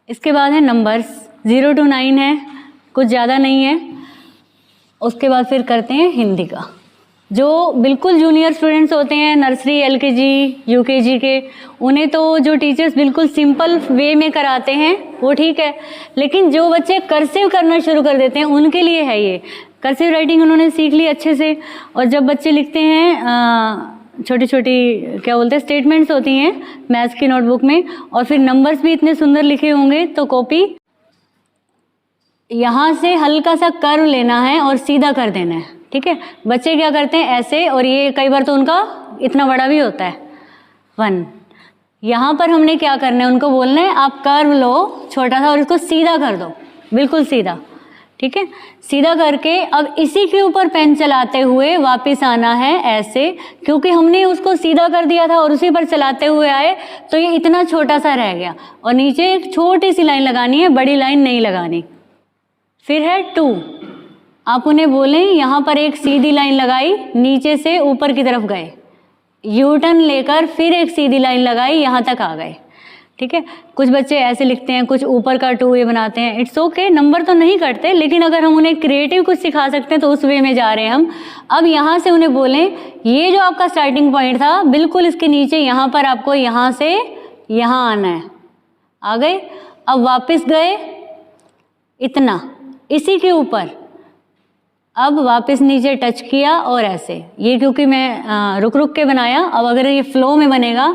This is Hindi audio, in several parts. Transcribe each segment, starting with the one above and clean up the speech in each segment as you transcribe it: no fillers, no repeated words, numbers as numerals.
इसके बाद है नंबर्स, 0 to 9 है, कुछ ज़्यादा नहीं है। उसके बाद फिर करते हैं हिंदी का। जो बिल्कुल जूनियर स्टूडेंट्स होते हैं, नर्सरी, एलकेजी, यूकेजी के, उन्हें तो जो टीचर्स बिल्कुल सिंपल वे में कराते हैं वो ठीक है, लेकिन जो बच्चे कर्सिव करना शुरू कर देते हैं उनके लिए है ये। कर्सिव राइटिंग उन्होंने सीख ली अच्छे से, और जब बच्चे लिखते हैं छोटी छोटी क्या बोलते हैं स्टेटमेंट्स होती हैं मैथ्स की नोटबुक में, और फिर नंबर्स भी इतने सुंदर लिखे होंगे, तो कॉपी यहाँ से हल्का सा कर्व लेना है और सीधा कर देना है, ठीक है। बच्चे क्या करते हैं ऐसे, और ये कई बार तो उनका इतना बड़ा भी होता है 1। यहाँ पर हमने क्या करना है, उनको बोलना है आप कर्व लो छोटा सा और इसको सीधा कर दो, बिल्कुल सीधा, ठीक है। सीधा करके अब इसी के ऊपर पेन चलाते हुए वापस आना है ऐसे, क्योंकि हमने उसको सीधा कर दिया था और उसी पर चलाते हुए आए तो ये इतना छोटा सा रह गया, और नीचे एक छोटी सी लाइन लगानी है, बड़ी लाइन नहीं लगानी। फिर है 2, आप उन्हें बोलें यहाँ पर एक सीधी लाइन लगाई, नीचे से ऊपर की तरफ गए, यू टर्न लेकर फिर एक सीधी लाइन लगाई, यहाँ तक आ गए, ठीक है। कुछ बच्चे ऐसे लिखते हैं, कुछ ऊपर का 2 ये बनाते हैं, इट्स ओके, नंबर तो नहीं कटते, लेकिन अगर हम उन्हें क्रिएटिव कुछ सिखा सकते हैं तो उस वे में जा रहे हैं हम। अब यहाँ से उन्हें बोलें ये जो आपका स्टार्टिंग पॉइंट था बिल्कुल इसके नीचे, यहाँ पर आपको यहाँ से यहाँ आना है, आ गए। अब वापस गए इतना, इसी के ऊपर अब वापस नीचे टच किया और ऐसे, ये क्योंकि मैं रुक रुक के बनाया, अब अगर ये फ्लो में बनेगा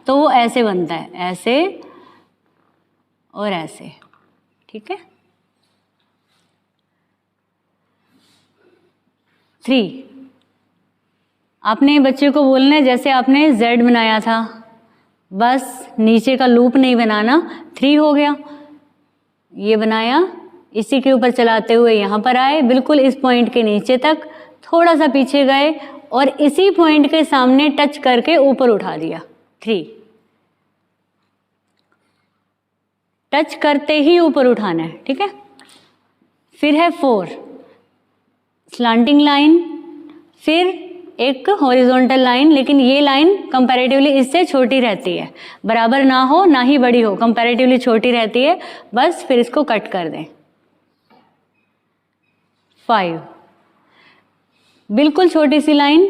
तो वो ऐसे बनता है, ऐसे और ऐसे, ठीक है। 3, आपने बच्चे को बोलना है जैसे आपने Z बनाया था, बस नीचे का लूप नहीं बनाना। 3 हो गया, ये बनाया, इसी के ऊपर चलाते हुए यहाँ पर आए, बिल्कुल इस पॉइंट के नीचे तक, थोड़ा सा पीछे गए और इसी पॉइंट के सामने टच करके ऊपर उठा दिया। 3, टच करते ही ऊपर उठाना है, ठीक है। फिर है 4, स्लांटिंग लाइन, फिर एक हॉरिजॉन्टल लाइन, लेकिन ये लाइन कंपैरेटिवली इससे छोटी रहती है, बराबर ना हो ना ही बड़ी हो, कंपैरेटिवली छोटी रहती है, बस फिर इसको कट कर दें। 5, बिल्कुल छोटी सी लाइन,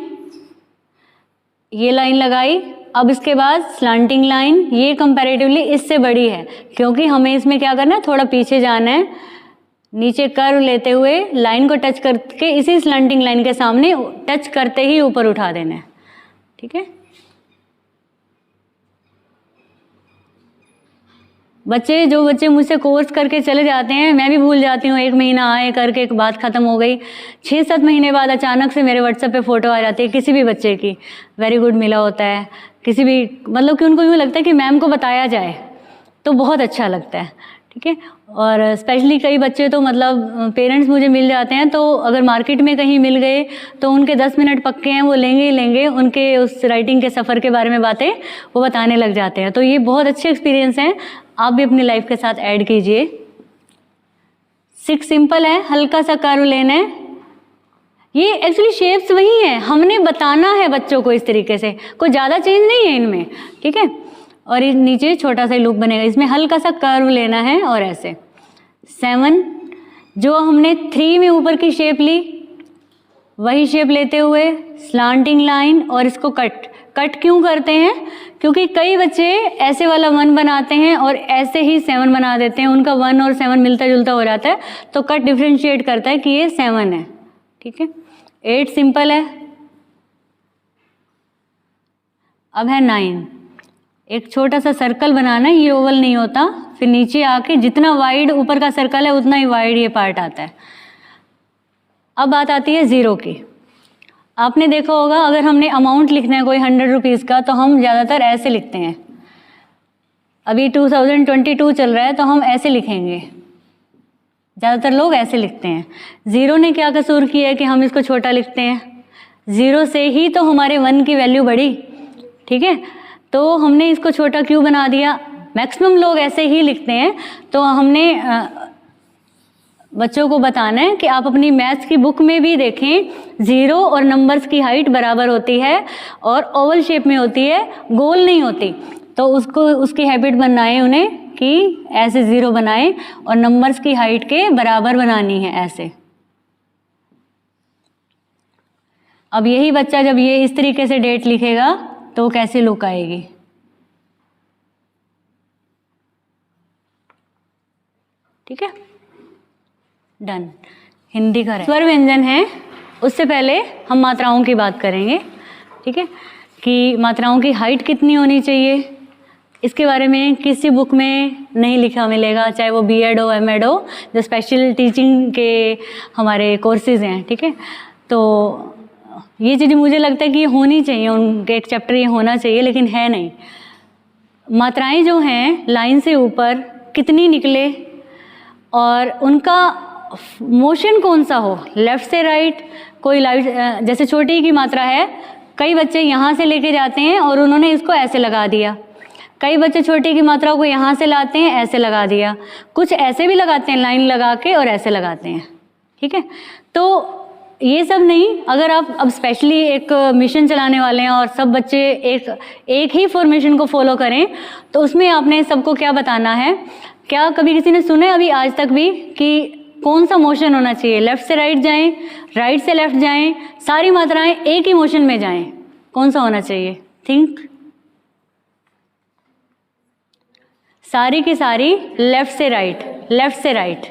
ये लाइन लगाई, अब इसके बाद स्लांटिंग लाइन, ये कंपैरेटिवली इससे बड़ी है क्योंकि हमें इसमें क्या करना है, थोड़ा पीछे जाना है, नीचे कर्व लेते हुए लाइन को टच करके इसी स्लांटिंग लाइन के सामने टच करते ही ऊपर उठा देना है, ठीक है। जो बच्चे मुझसे कोर्स करके चले जाते हैं, मैं भी भूल जाती हूँ, 1 महीना आए करके एक बात खत्म हो गई, 6-7 महीने बाद अचानक से मेरे व्हाट्सएप पे फ़ोटो आ जाती है किसी भी बच्चे की, वेरी गुड मिला होता है, किसी भी मतलब कि उनको यूँ लगता है कि मैम को बताया जाए, तो बहुत अच्छा लगता है, ठीक है। और स्पेशली कई बच्चे तो मतलब पेरेंट्स मुझे मिल जाते हैं, तो अगर मार्केट में कहीं मिल गए तो उनके 10 मिनट पक्के हैं, वो लेंगे ही लेंगे, उनके उस राइटिंग के सफ़र के बारे में बातें वो बताने लग जाते हैं, तो ये बहुत अच्छे एक्सपीरियंस हैं, आप भी अपनी लाइफ के साथ ऐड कीजिए। 6 सिंपल है, हल्का सा कर्व लेना है, ये एक्चुअली शेप्स वही हैं, हमने बताना है बच्चों को इस तरीके से, कोई ज़्यादा चेंज नहीं है इनमें, ठीक है। और इस नीचे छोटा सा लूप बनेगा, इसमें हल्का सा कर्व लेना है और ऐसे। 7, जो हमने 3 में ऊपर की शेप ली वही शेप लेते हुए स्लांटिंग लाइन और इसको कट क्यों करते हैं, क्योंकि कई बच्चे ऐसे वाला 1 बनाते हैं और ऐसे ही 7 बना देते हैं, उनका 1 और 7 मिलता जुलता हो जाता है, तो कट डिफ्रेंशिएट करता है कि ये 7 है, ठीक है। 8 सिंपल है। अब है 9, एक छोटा सा सर्कल बनाना है, ये ओवल नहीं होता, फिर नीचे आके जितना वाइड ऊपर का सर्कल है उतना ही वाइड ये पार्ट आता है। अब बात आती है 0 की। आपने देखा होगा अगर हमने अमाउंट लिखना है कोई 100 रुपीज़ का तो हम ज़्यादातर ऐसे लिखते हैं, अभी 2022 चल रहा है तो हम ऐसे लिखेंगे, ज़्यादातर लोग ऐसे लिखते हैं। 0 ने क्या कसूर किया है कि हम इसको छोटा लिखते हैं, 0 से ही तो हमारे 1 की वैल्यू बढ़ी, ठीक है, तो हमने इसको छोटा क्यों बना दिया। मैक्सिमम लोग ऐसे ही लिखते हैं, तो हमने बच्चों को बताना है कि आप अपनी मैथ्स की बुक में भी देखें 0 और नंबर्स की हाइट बराबर होती है और ओवल शेप में होती है, गोल नहीं होती, तो उसकी हैबिट बनाएं उन्हें कि ऐसे 0 बनाएं और नंबर्स की हाइट के बराबर बनानी है ऐसे। अब यही बच्चा जब ये इस तरीके से डेट लिखेगा तो कैसे लुक आएगी। ठीक है, डन। हिंदी का स्वर व्यंजन है, उससे पहले हम मात्राओं की बात करेंगे। ठीक है, कि मात्राओं की हाइट कितनी होनी चाहिए, इसके बारे में किसी बुक में नहीं लिखा मिलेगा, चाहे वो बीएड हो एमएड हो, जो स्पेशल टीचिंग के हमारे कोर्सेज हैं। ठीक है, तो ये चीज़ मुझे लगता है कि ये होनी चाहिए, उनके एक चैप्टर ये होना चाहिए, लेकिन है नहीं। मात्राएं जो हैं लाइन से ऊपर कितनी निकले और उनका मोशन कौन सा हो, लेफ़्ट से राइट, कोई लाइट, जैसे छोटी की मात्रा है, कई बच्चे यहाँ से लेके जाते हैं और उन्होंने इसको ऐसे लगा दिया, कई बच्चे छोटी की मात्रा को यहाँ से लाते हैं ऐसे लगा दिया, कुछ ऐसे भी लगाते हैं लाइन लगा के और ऐसे लगाते हैं। ठीक है, तो ये सब नहीं, अगर आप अब स्पेशली एक मिशन चलाने वाले हैं और सब बच्चे एक ही फॉर्मेशन को फॉलो करें, तो उसमें आपने सबको क्या बताना है। क्या कभी किसी ने सुना है अभी आज तक भी कि कौन सा मोशन होना चाहिए, लेफ़्ट से राइट जाएं, राइट से लेफ़्ट जाएं, सारी मात्राएं एक ही मोशन में जाएं, कौन सा होना चाहिए? थिंक। सारी की सारी लेफ़्ट से राइट, लेफ़्ट से राइट,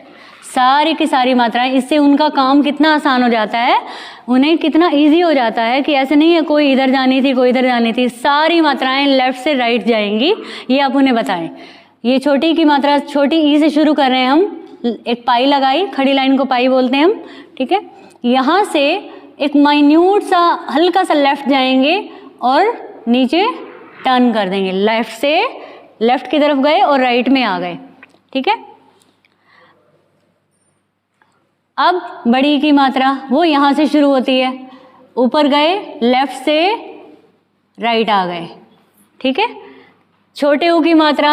सारी की सारी मात्राएं। इससे उनका काम कितना आसान हो जाता है, उन्हें कितना इजी हो जाता है कि ऐसे नहीं है कोई इधर जानी थी कोई इधर जानी थी, सारी मात्राएं लेफ़्ट से राइट जाएंगी। ये आप उन्हें बताएं। ये छोटी की मात्रा, छोटी ई से शुरू कर रहे हैं हम, एक पाई लगाई, खड़ी लाइन को पाई बोलते हैं हम। ठीक है, यहाँ से एक माइन्यूट सा हल्का सा लेफ़्ट जाएंगे और नीचे टर्न कर देंगे, लेफ़्ट से लेफ़्ट की तरफ गए और राइट में आ गए। ठीक है, अब बड़ी की मात्रा वो यहाँ से शुरू होती है, ऊपर गए, लेफ़्ट से राइट आ गए। ठीक है, छोटे ऊ की मात्रा,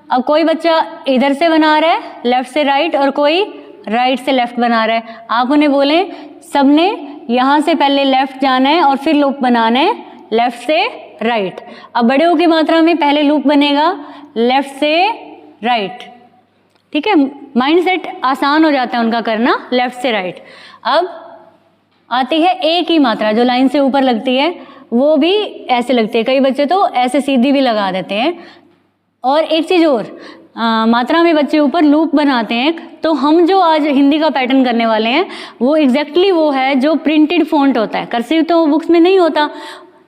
अब कोई बच्चा इधर से बना रहा है लेफ़्ट से राइट और कोई राइट से लेफ़्ट बना रहा है, आप उन्हें बोलें सबने यहाँ से पहले लेफ़्ट जाना है और फिर लूप बनाना है लेफ़्ट से राइट। अब बड़े ऊ की मात्रा में पहले लूप बनेगा लेफ़्ट से राइट। ठीक है, माइंडसेट आसान हो जाता है उनका करना लेफ़्ट से राइट। अब आती है ए की मात्रा, जो लाइन से ऊपर लगती है, वो भी ऐसे लगती है, कई बच्चे तो ऐसे सीधी भी लगा देते हैं। और एक चीज़ और, मात्रा में बच्चे ऊपर लूप बनाते हैं। तो हम जो आज हिंदी का पैटर्न करने वाले हैं वो एग्जैक्टली वो है जो प्रिंटेड फॉन्ट होता है, कर्सिव तो बुक्स में नहीं होता।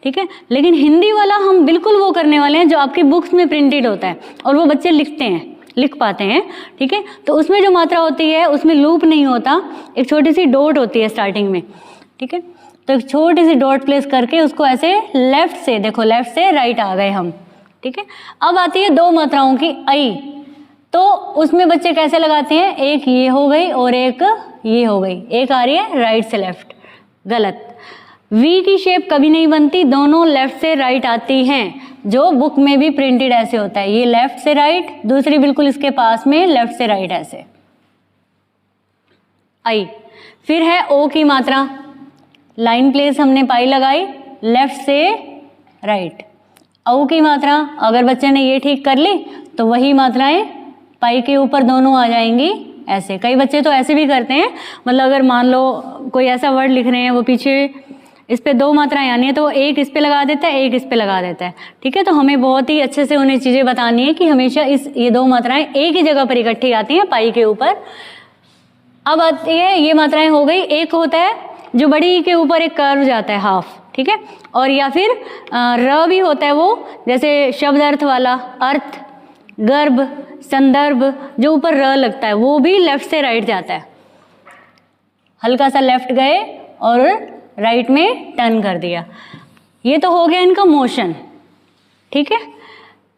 ठीक है, लेकिन हिंदी वाला हम बिल्कुल वो करने वाले हैं जो आपकी बुक्स में प्रिंटेड होता है और वो बच्चे लिखते हैं, लिख पाते हैं। ठीक है, तो उसमें जो मात्रा होती है उसमें लूप नहीं होता, एक छोटी सी डॉट होती है स्टार्टिंग में। ठीक है, तो एक छोटी सी डॉट प्लेस करके उसको ऐसे लेफ़्ट से, देखो लेफ़्ट से राइट आ गए हम। ठीक है, अब आती है दो मात्राओं की आई, तो उसमें बच्चे कैसे लगाते हैं, एक ये हो गई और एक ये हो गई, एक आ रही है राइट से लेफ़्ट, गलत। वी की शेप कभी नहीं बनती, दोनों लेफ़्ट से राइट आती हैं, जो बुक में भी प्रिंटेड ऐसे होता है, ये लेफ़्ट से राइट, दूसरी बिल्कुल इसके पास में लेफ़्ट से राइट ऐसे आई। फिर है ओ की मात्रा, लाइन प्लेस हमने पाई लगाई, लेफ़्ट से राइट। औ की मात्रा अगर बच्चे ने ये ठीक कर ली तो वही मात्राएं पाई के ऊपर दोनों आ जाएंगी ऐसे। कई बच्चे तो ऐसे भी करते हैं, मतलब अगर मान लो कोई ऐसा वर्ड लिख रहे हैं, वो पीछे इस पे दो मात्राएं आनी है तो एक इस पे लगा देता है, एक इस पे लगा देता है। ठीक है, तो हमें बहुत ही अच्छे से उन्हें चीज़ें बतानी है कि हमेशा ये दो मात्राएं एक ही जगह पर इकट्ठी आती हैं पाई के ऊपर। अब आती है ये मात्राएं हो गई, एक होता है जो बड़ी के ऊपर एक कर्व जाता है हाफ। ठीक है, और या फिर र भी होता है, वो जैसे शब्द अर्थ वाला, अर्थ, गर्भ, संदर्भ, जो ऊपर र लगता है वो भी लेफ़्ट से राइट जाता है, हल्का सा लेफ़्ट गए और राइट में टर्न कर दिया। ये तो हो गया इनका मोशन। ठीक है,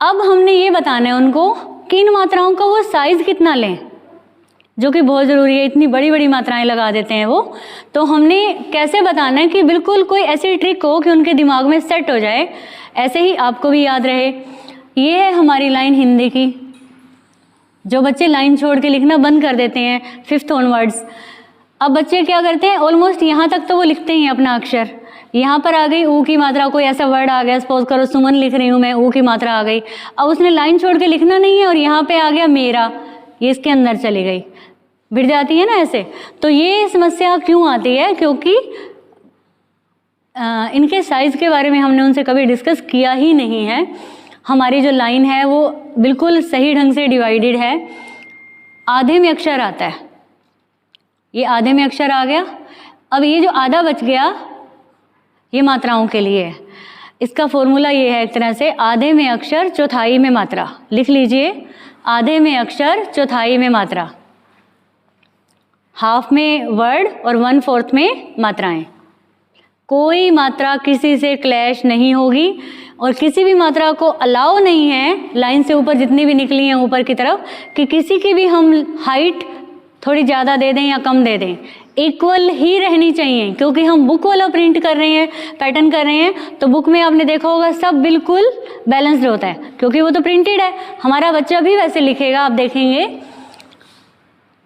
अब हमने ये बताना है उनको कि इन मात्राओं का वो साइज कितना लें, जो कि बहुत ज़रूरी है, इतनी बड़ी बड़ी मात्राएं लगा देते हैं वो। तो हमने कैसे बताना है कि बिल्कुल कोई ऐसी ट्रिक हो कि उनके दिमाग में सेट हो जाए, ऐसे ही आपको भी याद रहे। ये है हमारी लाइन हिंदी की। जो बच्चे लाइन छोड़ के लिखना बंद कर देते हैं 5th ऑनवर्ड्स, अब बच्चे क्या करते हैं, ऑलमोस्ट यहाँ तक तो वो लिखते ही हैं अपना अक्षर, यहाँ पर आ गई ऊ की मात्रा, कोई ऐसा वर्ड आ गया, सपोज करो सुमन लिख रही हूँ मैं, ऊ की मात्रा आ गई। अब उसने लाइन छोड़ के लिखना नहीं है और यहाँ पे आ गया मेरा, ये इसके अंदर चली गई, भिड़ जाती है ना ऐसे। तो ये समस्या क्यों आती है? क्योंकि इनके साइज के बारे में हमने उनसे कभी डिस्कस किया ही नहीं है। हमारी जो लाइन है वो बिल्कुल सही ढंग से डिवाइडेड है। आधे में अक्षर आता है, ये आधे में अक्षर आ गया। अब ये जो आधा बच गया ये मात्राओं के लिए है। इसका फॉर्मूला ये है एक तरह से, आधे में अक्षर चौथाई में मात्रा। लिख लीजिए, आधे में अक्षर चौथाई में मात्रा, हाफ में वर्ड और 1/4 में मात्राएं। कोई मात्रा किसी से क्लैश नहीं होगी और किसी भी मात्रा को अलाउ नहीं है लाइन से ऊपर जितनी भी निकली हैं ऊपर की तरफ कि किसी की भी हम हाइट थोड़ी ज़्यादा दे दें या कम दे दें, इक्वल ही रहनी चाहिए। क्योंकि हम बुक वाला प्रिंट कर रहे हैं, पैटर्न कर रहे हैं, तो बुक में आपने देखा होगा सब बिल्कुल बैलेंस्ड होता है क्योंकि वो तो प्रिंटेड है। हमारा बच्चा भी वैसे लिखेगा, आप देखेंगे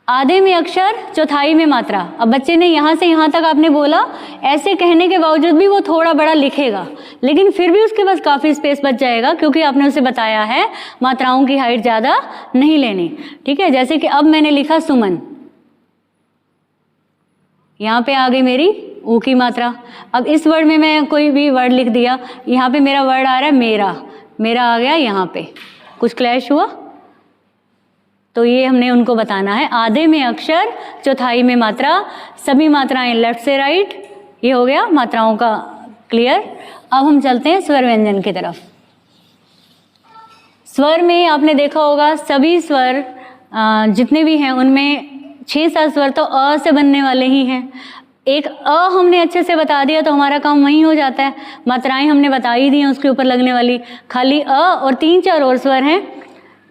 आधे में अक्षर चौथाई में मात्रा। अब बच्चे ने यहाँ से यहाँ तक आपने बोला, ऐसे कहने के बावजूद भी वो थोड़ा बड़ा लिखेगा, लेकिन फिर भी उसके पास काफ़ी स्पेस बच जाएगा क्योंकि आपने उसे बताया है मात्राओं की हाइट ज़्यादा नहीं लेनी। ठीक है, जैसे कि अब मैंने लिखा सुमन, यहाँ पे आ गई मेरी ऊ की मात्रा। अब इस वर्ड में मैं कोई भी वर्ड लिख दिया, यहाँ पे मेरा वर्ड आ रहा है मेरा, मेरा आ गया यहाँ पे, कुछ क्लैश हुआ? तो ये हमने उनको बताना है, आधे में अक्षर चौथाई में मात्रा, सभी मात्राएं लेफ्ट से राइट। ये हो गया मात्राओं का क्लियर। अब हम चलते हैं स्वर व्यंजन की तरफ। स्वर में आपने देखा होगा सभी स्वर जितने भी हैं उनमें 6-7 स्वर तो अ से बनने वाले ही हैं। एक अ हमने अच्छे से बता दिया तो हमारा काम वहीं हो जाता है। मात्राएं हमने बता ही दी हैं उसके ऊपर लगने वाली, खाली अ और 3-4 और स्वर हैं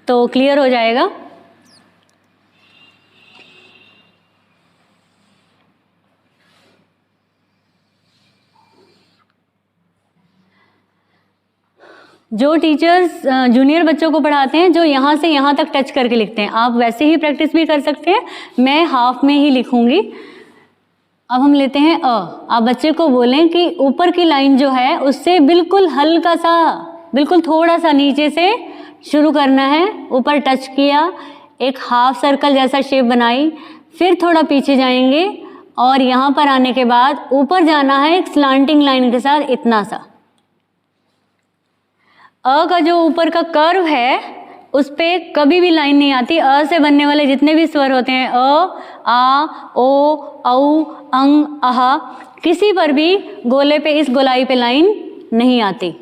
तो क्लियर हो जाएगा। जो टीचर्स जूनियर बच्चों को पढ़ाते हैं जो यहाँ से यहाँ तक टच करके लिखते हैं, आप वैसे ही प्रैक्टिस भी कर सकते हैं। मैं हाफ में ही लिखूंगी। अब हम लेते हैं अ। आप बच्चे को बोलें कि ऊपर की लाइन जो है उससे बिल्कुल हल्का सा, बिल्कुल थोड़ा सा नीचे से शुरू करना है। ऊपर टच किया, एक हाफ सर्कल जैसा शेप बनाई, फिर थोड़ा पीछे जाएंगे और यहाँ पर आने के बाद ऊपर जाना है एक स्लांटिंग लाइन के साथ, इतना सा। अ का जो ऊपर का कर्व है उस पे कभी भी लाइन नहीं आती। अ से बनने वाले जितने भी स्वर होते हैं, अ, आ, ओ, औ, अंग, अहा, किसी पर भी गोले पे, इस गोलाई पे लाइन नहीं आती।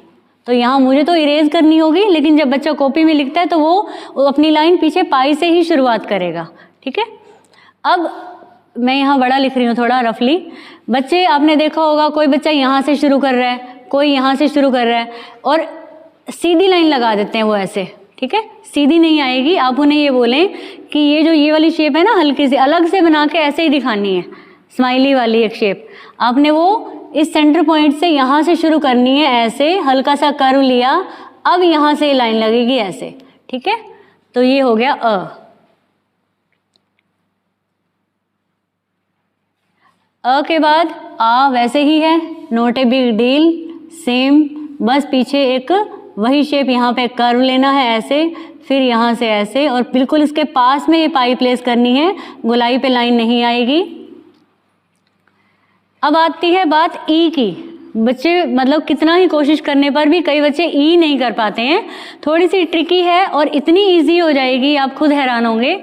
तो यहाँ मुझे तो इरेज करनी होगी, लेकिन जब बच्चा कॉपी में लिखता है तो वो अपनी लाइन पीछे पाई से ही शुरुआत करेगा। ठीक है, अब मैं यहाँ बड़ा लिख रही हूँ थोड़ा रफली। बच्चे आपने देखा होगा कोई बच्चा यहाँ से शुरू कर रहा है, कोई यहाँ से शुरू कर रहा है और सीधी लाइन लगा देते हैं वो ऐसे। ठीक है, सीधी नहीं आएगी। आप उन्हें ये बोलें कि ये जो ये वाली शेप है ना, हल्की सी अलग से बना के ऐसे ही दिखानी है, स्माइली वाली एक शेप। आपने वो इस सेंटर पॉइंट से यहाँ से शुरू करनी है, ऐसे हल्का सा कर्व लिया, अब यहाँ से लाइन लगेगी ऐसे। ठीक है, तो ये हो गया अ। अ के बाद आ वैसे ही है, not a big deal, same, बस पीछे एक वही शेप यहाँ पे कर्व लेना है ऐसे, फिर यहाँ से ऐसे और बिल्कुल इसके पास में ये पाई प्लेस करनी है, गोलाई पे लाइन नहीं आएगी। अब आती है बात ई की। बच्चे मतलब कितना ही कोशिश करने पर भी कई बच्चे ई नहीं कर पाते हैं, थोड़ी सी ट्रिकी है और इतनी इजी हो जाएगी आप खुद हैरान होंगे।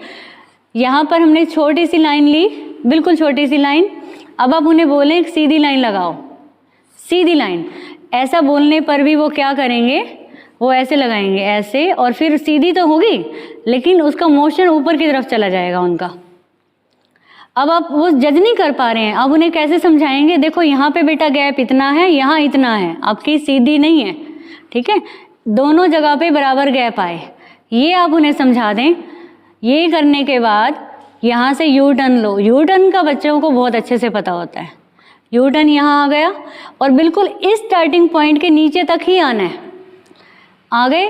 यहाँ पर हमने छोटी सी लाइन ली, बिल्कुल छोटी सी लाइन। अब आप उन्हें बोलें सीधी लाइन लगाओ, सीधी लाइन। ऐसा बोलने पर भी वो क्या करेंगे, वो ऐसे लगाएंगे ऐसे, और फिर सीधी तो होगी लेकिन उसका मोशन ऊपर की तरफ चला जाएगा उनका। अब आप वो जज नहीं कर पा रहे हैं, आप उन्हें कैसे समझाएंगे, देखो यहाँ पे बेटा गैप इतना है, यहाँ इतना है, आपकी सीधी नहीं है। ठीक है, दोनों जगह पे बराबर गैप आए, ये आप उन्हें समझा दें। ये करने के बाद यहाँ से यू टर्न लो। यू टर्न का बच्चों को बहुत अच्छे से पता होता है। यू टर्न यहाँ आ गया और बिल्कुल इस स्टार्टिंग पॉइंट के नीचे तक ही आना है। आ गए,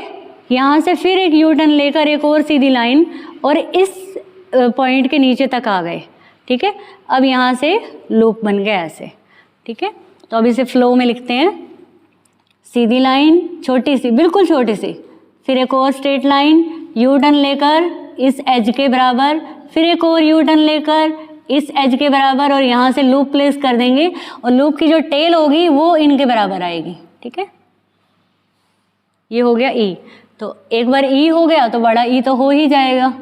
यहाँ से फिर एक यू टर्न लेकर एक और सीधी लाइन और इस पॉइंट के नीचे तक आ गए। ठीक है, अब यहाँ से लूप बन गया ऐसे। ठीक है, तो अब इसे फ्लो में लिखते हैं, सीधी लाइन छोटी सी, बिल्कुल छोटी सी, फिर एक और स्ट्रेट लाइन, यू टर्न लेकर इस एज के बराबर, फिर एक और यू टर्न लेकर इस एज के बराबर, और यहाँ से लूप प्लेस कर देंगे और लूप की जो टेल होगी वो इनके बराबर आएगी। ठीक है, ये हो गया ई। तो एक बार ई हो गया तो बड़ा ई तो हो ही जाएगा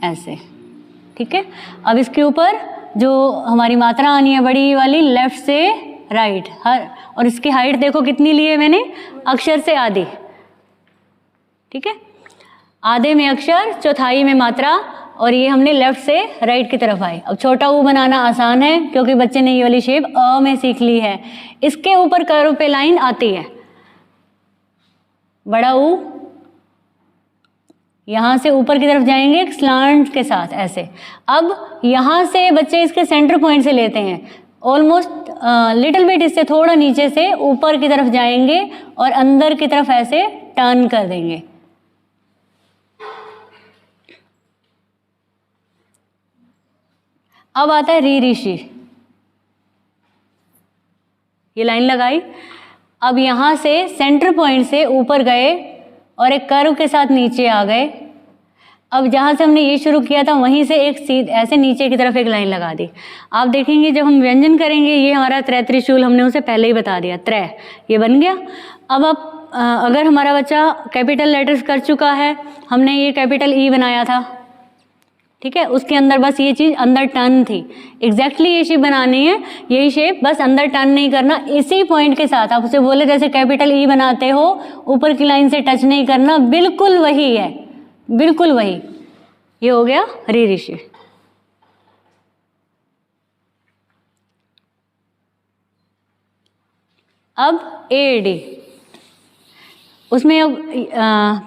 ऐसे। ठीक है, अब इसके ऊपर जो हमारी मात्रा आनी है बड़ी ई वाली, लेफ्ट से राइट, हर, और इसकी हाइट देखो कितनी ली है मैंने, अक्षर से आधी। ठीक है, आधे में अक्षर, चौथाई में मात्रा, और ये हमने लेफ्ट से राइट की तरफ आए। अब छोटा ऊ बनाना आसान है क्योंकि बच्चे ने ये वाली शेप अ में सीख ली है। इसके ऊपर कर्व पे लाइन आती है, बड़ा ऊ यहाँ से ऊपर की तरफ जाएंगे एक स्लांट के साथ ऐसे। अब यहाँ से बच्चे इसके सेंटर पॉइंट से लेते हैं, ऑलमोस्ट लिटिल बिट इससे थोड़ा नीचे से ऊपर की तरफ जाएंगे और अंदर की तरफ ऐसे टर्न कर देंगे। अब आता है री ऋषि, ये लाइन लगाई। अब यहाँ से सेंटर पॉइंट से ऊपर गए और एक कर्व के साथ नीचे आ गए। अब जहाँ से हमने ये शुरू किया था वहीं से एक सीध ऐसे नीचे की तरफ एक लाइन लगा दी। आप देखेंगे जब हम व्यंजन करेंगे, ये हमारा त्रय त्रिशूल हमने उसे पहले ही बता दिया, त्रय ये बन गया। अब आप अगर हमारा बच्चा कैपिटल लेटर्स कर चुका है, हमने ये कैपिटल ई बनाया था, ठीक है, उसके अंदर बस ये चीज़ अंदर टर्न थी, एग्जैक्टली ये शेप बनानी है, यही शेप, बस अंदर टर्न नहीं करना, इसी पॉइंट के साथ। आप उसे बोले जैसे कैपिटल ई बनाते हो, ऊपर की लाइन से टच नहीं करना, बिल्कुल वही है, बिल्कुल वही। ये हो गया री ऋषि। अब AAD, उसमें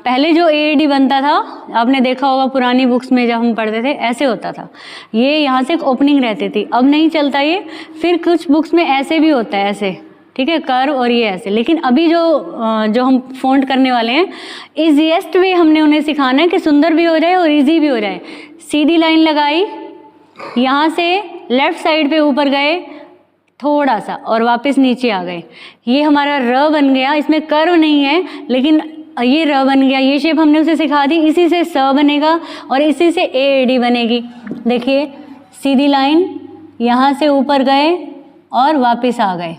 पहले जो AAD बनता था, आपने देखा होगा पुरानी बुक्स में जब हम पढ़ते थे ऐसे होता था, ये यहाँ से एक ओपनिंग रहती थी, अब नहीं चलता ये। फिर कुछ बुक्स में ऐसे भी होता है, ऐसे, ठीक है, कर्व, और ये ऐसे। लेकिन अभी जो हम फ़ॉन्ट करने वाले हैं, ईजीएस्ट वे हमने उन्हें सिखाना है कि सुंदर भी हो जाए और ईजी भी हो जाए। सीधी लाइन लगाई, यहाँ से लेफ्ट साइड पे ऊपर गए थोड़ा सा और वापस नीचे आ गए, ये हमारा र बन गया। इसमें कर्व नहीं है लेकिन ये र बन गया, ये शेप हमने उसे सिखा दी। इसी से स बनेगा और इसी से AAD बनेगी। देखिए सीधी लाइन, यहाँ से ऊपर गए और वापस आ गए।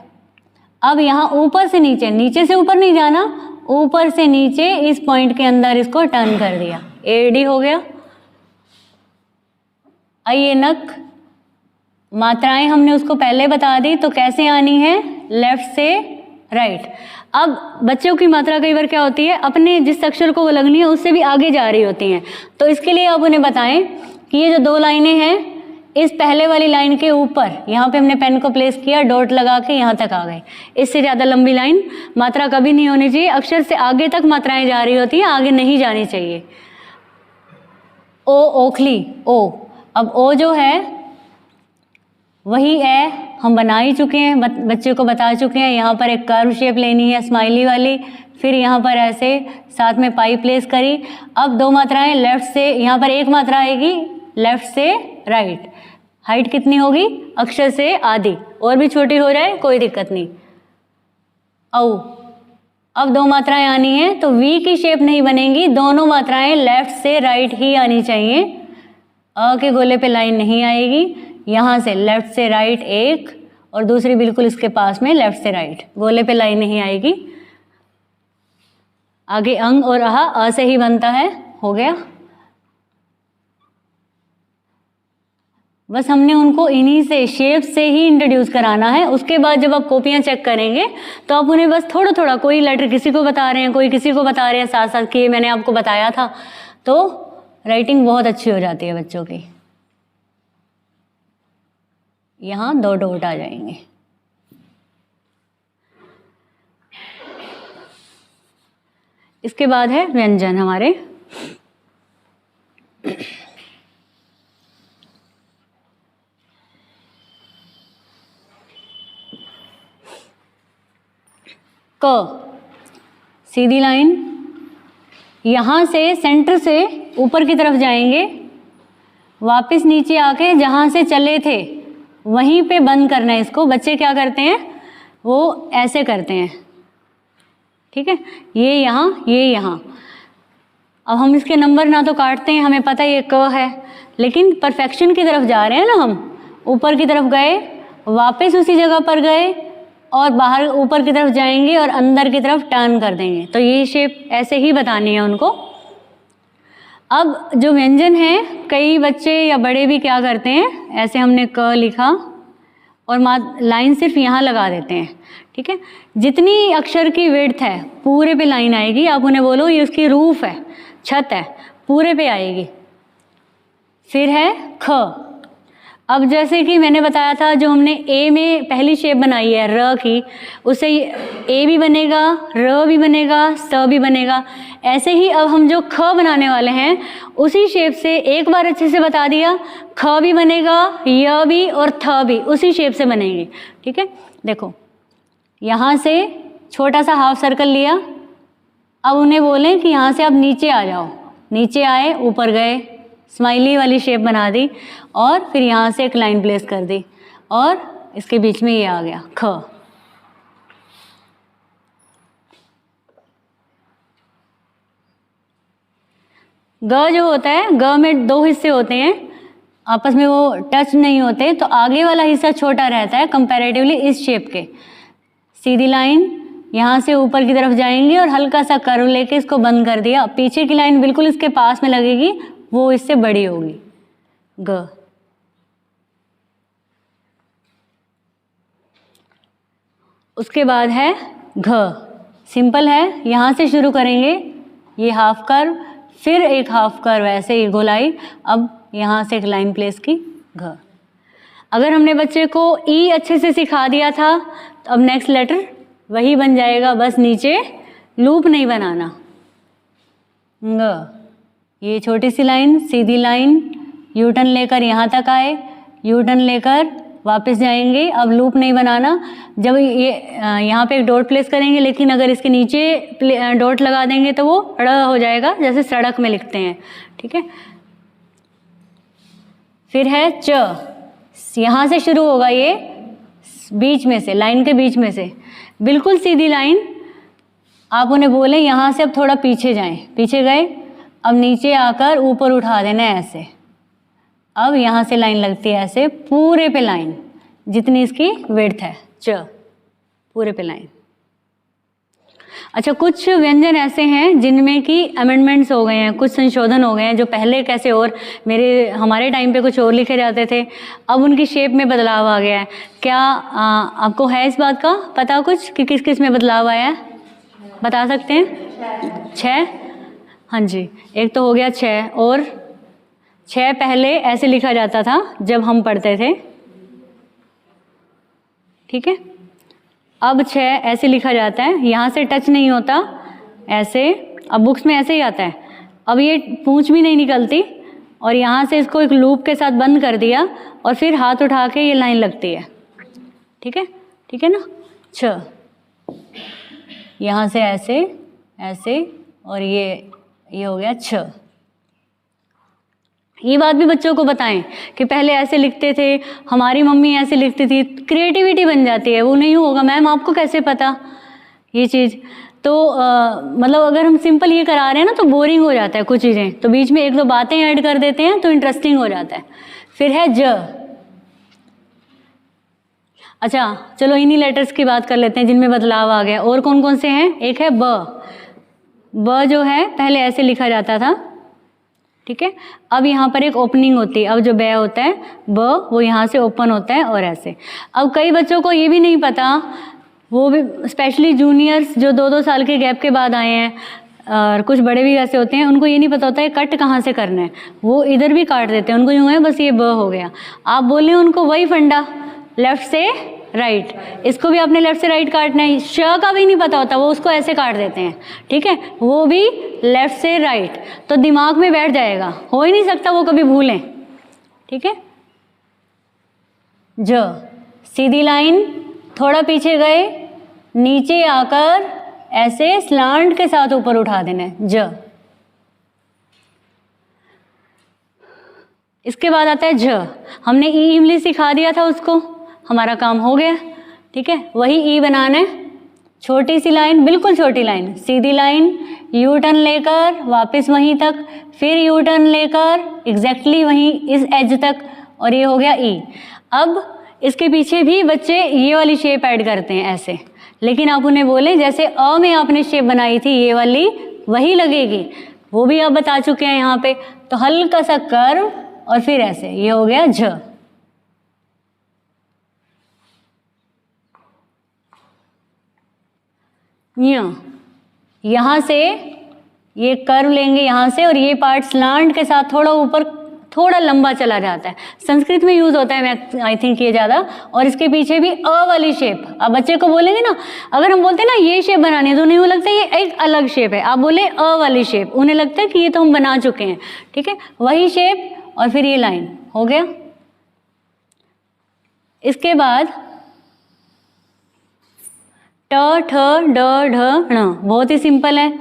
अब यहाँ ऊपर से नीचे, नीचे से ऊपर नहीं जाना, ऊपर से नीचे इस पॉइंट के अंदर इसको टर्न कर दिया, AAD हो गया। आइए नक, मात्राएं हमने उसको पहले बता दी, तो कैसे आनी है, लेफ्ट से राइट। अब बच्चों की मात्रा कई बार क्या होती है, अपने जिस अक्षर को वो लगनी है उससे भी आगे जा रही होती हैं, तो इसके लिए आप उन्हें बताएं कि ये जो दो लाइनें हैं, इस पहले वाली लाइन के ऊपर यहाँ पे हमने पेन को प्लेस किया, डॉट लगा के यहाँ तक आ गए। इससे ज़्यादा लंबी लाइन मात्रा कभी नहीं होनी चाहिए, अक्षर से आगे तक मात्राएं जा रही होती हैं, आगे नहीं जानी चाहिए। ओ, ओखली, ओ, अब ओ जो है वही ए हम बना ही चुके हैं, बच्चे को बता चुके हैं। यहाँ पर एक कर्व शेप लेनी है स्माइली वाली, फिर यहाँ पर ऐसे साथ में पाई प्लेस करी। अब दो मात्राएं लेफ्ट से, यहाँ पर एक मात्रा आएगी लेफ्ट से राइट, हाइट कितनी होगी, अक्षर से आधी, और भी छोटी हो जाए कोई दिक्कत नहीं। औ, अब दो मात्राएं आनी है तो वी की शेप नहीं बनेगी, दोनों मात्राएं लेफ्ट से राइट ही आनी चाहिए। अ के गोले पे लाइन नहीं आएगी, यहाँ से लेफ्ट से राइट एक और दूसरी बिल्कुल इसके पास में लेफ्ट से राइट, गोले पे लाइन नहीं आएगी। आगे अंग और अहा अ से ही बनता है, हो गया। बस हमने उनको इन्हीं से शेप से ही इंट्रोड्यूस कराना है। उसके बाद जब आप कॉपियाँ चेक करेंगे तो आप उन्हें बस थोड़ा थोड़ा, कोई लेटर किसी को बता रहे हैं, कोई किसी को बता रहे हैं, साथ साथ कि मैंने आपको बताया था, तो राइटिंग बहुत अच्छी हो जाती है बच्चों की। यहाँ दो डॉट आ जाएंगे। इसके बाद है व्यंजन हमारे। क, सीधी लाइन, यहाँ से सेंटर से ऊपर की तरफ जाएंगे, वापस नीचे आके जहाँ से चले थे वहीं पे बंद करना है इसको। बच्चे क्या करते हैं, वो ऐसे करते हैं, ठीक है, ये यहाँ, ये यहाँ। अब हम इसके नंबर ना तो काटते हैं, हमें पता है ये क है, लेकिन परफेक्शन की तरफ जा रहे हैं ना हम। ऊपर की तरफ गए, वापस उसी जगह पर गए और बाहर ऊपर की तरफ जाएंगे और अंदर की तरफ टर्न कर देंगे। तो ये शेप ऐसे ही बतानी है उनको। अब जो व्यंजन है, कई बच्चे या बड़े भी क्या करते हैं, ऐसे हमने क लिखा और लाइन सिर्फ यहाँ लगा देते हैं, ठीक है। जितनी अक्षर की विड्थ है पूरे पे लाइन आएगी। आप उन्हें बोलो ये उसकी रूफ है, छत है, पूरे पे आएगी। फिर है ख। अब जैसे कि मैंने बताया था, जो हमने ए में पहली शेप बनाई है र की, उससे ए भी बनेगा, र भी बनेगा, स भी बनेगा। ऐसे ही अब हम जो ख बनाने वाले हैं, उसी शेप से एक बार अच्छे से बता दिया, ख भी बनेगा, य भी और थ भी उसी शेप से बनेंगे, ठीक है। देखो यहाँ से छोटा सा हाफ सर्कल लिया, अब उन्हें बोलें कि यहाँ से आप नीचे आ जाओ। नीचे आए, ऊपर गए, स्माइली वाली शेप बना दी और फिर यहाँ से एक लाइन प्लेस कर दी और इसके बीच में ये आ गया ख। ग जो होता है, ग में दो हिस्से होते हैं, आपस में वो टच नहीं होते, तो आगे वाला हिस्सा छोटा रहता है कंपैरेटिवली इस शेप के। सीधी लाइन, यहाँ से ऊपर की तरफ जाएंगे और हल्का सा कर्व लेके इसको बंद कर दिया। पीछे की लाइन बिल्कुल इसके पास में लगेगी, वो इससे बड़ी होगी, ग। उसके बाद है घ। सिंपल है, यहाँ से शुरू करेंगे, ये हाफ कर्व, फिर एक हाफ कर्व, ऐसे ही गोलाई। अब यहाँ से एक लाइन प्लेस की, घ। अगर हमने बच्चे को ई अच्छे से सिखा दिया था, तो अब नेक्स्ट लेटर वही बन जाएगा, बस नीचे लूप नहीं बनाना। ग, ये छोटी सी लाइन, सीधी लाइन, यू टर्न लेकर यहाँ तक आए, यू टर्न लेकर वापस जाएंगे। अब लूप नहीं बनाना। जब ये यहाँ पे एक डॉट प्लेस करेंगे, लेकिन अगर इसके नीचे डॉट लगा देंगे तो वो ड़ हो जाएगा, जैसे सड़क में लिखते हैं, ठीक है। फिर है च। यहाँ से शुरू होगा, ये बीच में से, लाइन के बीच में से बिल्कुल सीधी लाइन। आप उन्हें बोले यहाँ से अब थोड़ा पीछे जाएं, पीछे गए, अब नीचे आकर ऊपर उठा देना है ऐसे। अब यहाँ से लाइन लगती है ऐसे, पूरे पे लाइन, जितनी इसकी विड्थ है, च, पूरे पे लाइन। अच्छा, कुछ व्यंजन ऐसे हैं जिनमें कि अमेंडमेंट्स हो गए हैं, कुछ संशोधन हो गए हैं, जो पहले कैसे और हमारे टाइम पे कुछ और लिखे जाते थे, अब उनकी शेप में बदलाव आ गया है। क्या आपको है इस बात का पता कुछ कि किस किस में बदलाव आया है? बता सकते हैं? 6। हाँ जी, एक तो हो गया 6, और 6 पहले ऐसे लिखा जाता था जब हम पढ़ते थे, ठीक है। अब 6 ऐसे लिखा जाता है, यहाँ से टच नहीं होता, ऐसे। अब बुक्स में ऐसे ही आता है। अब ये पूंछ भी नहीं निकलती, और यहाँ से इसको एक लूप के साथ बंद कर दिया और फिर हाथ उठा के ये लाइन लगती है, ठीक है, ठीक है ना। 6 यहाँ से ऐसे ऐसे, और ये हो गया 6। ये बात भी बच्चों को बताएं कि पहले ऐसे लिखते थे, हमारी मम्मी ऐसे लिखती थी। क्रिएटिविटी बन जाती है। वो नहीं होगा मैम, आपको कैसे पता ये चीज़? तो मतलब अगर हम सिंपल ये करा रहे हैं ना, तो बोरिंग हो जाता है कुछ चीज़ें, तो बीच में 1-2 बातें ऐड कर देते हैं तो इंटरेस्टिंग हो जाता है। फिर है ज। अच्छा चलो इन्हीं लेटर्स की बात कर लेते हैं जिनमें बदलाव आ गया। और कौन कौन से हैं? एक है ब। ब जो है पहले ऐसे लिखा जाता था, ठीक है। अब यहाँ पर एक ओपनिंग होती है। अब जो बै होता है ब, वो यहाँ से ओपन होता है और ऐसे। अब कई बच्चों को ये भी नहीं पता, वो भी स्पेशली जूनियर्स जो 2-2 साल के गैप के बाद आए हैं, और कुछ बड़े भी ऐसे होते हैं, उनको ये नहीं पता होता है कट कहाँ से करना है। वो इधर भी काट देते हैं, उनको यूँ है बस ये ब हो गया। आप बोले उनको वही फंडा, लेफ्ट से राइट, इसको भी आपने लेफ्ट से राइट काटना है। श का भी नहीं पता होता, वो उसको ऐसे काट देते हैं, ठीक है, वो भी लेफ्ट से राइट, तो दिमाग में बैठ जाएगा, हो ही नहीं सकता वो कभी भूलें, ठीक है। ज, सीधी लाइन, थोड़ा पीछे गए, नीचे आकर ऐसे स्लांट के साथ ऊपर उठा देना है, ज। इसके बाद आता है झ। हमने ई इमली सिखा दिया था उसको, हमारा काम हो गया। ठीक है, वही ई बनाना है, छोटी सी लाइन, बिल्कुल छोटी लाइन, सीधी लाइन, यू टर्न लेकर वापस वहीं तक, फिर यू टर्न लेकर एग्जैक्टली वहीं इस एज तक, और ये हो गया ई। अब इसके पीछे भी बच्चे ये वाली शेप ऐड करते हैं ऐसे, लेकिन आप उन्हें बोले जैसे अ में आपने शेप बनाई थी ये वाली वही लगेगी, वो भी आप बता चुके हैं यहाँ पे। तो हल्का सा कर्व और फिर ऐसे, ये हो गया झ। यहाँ से ये कर्व लेंगे यहाँ से, और ये पार्ट स्लांट के साथ थोड़ा ऊपर, थोड़ा लंबा चला जाता है। संस्कृत में यूज होता है मैं आई थिंक ये ज़्यादा। और इसके पीछे भी अ वाली शेप। अब बच्चे को बोलेंगे ना, अगर हम बोलते हैं ना ये शेप बनानी है, तो उन्हें वो लगता है ये एक अलग शेप है। आप बोले अ वाली शेप, उन्हें लगता है कि ये तो हम बना चुके हैं। ठीक है, वही शेप और फिर ये लाइन हो गया। इसके बाद ट ठ ड ढ ण, बहुत ही सिंपल है,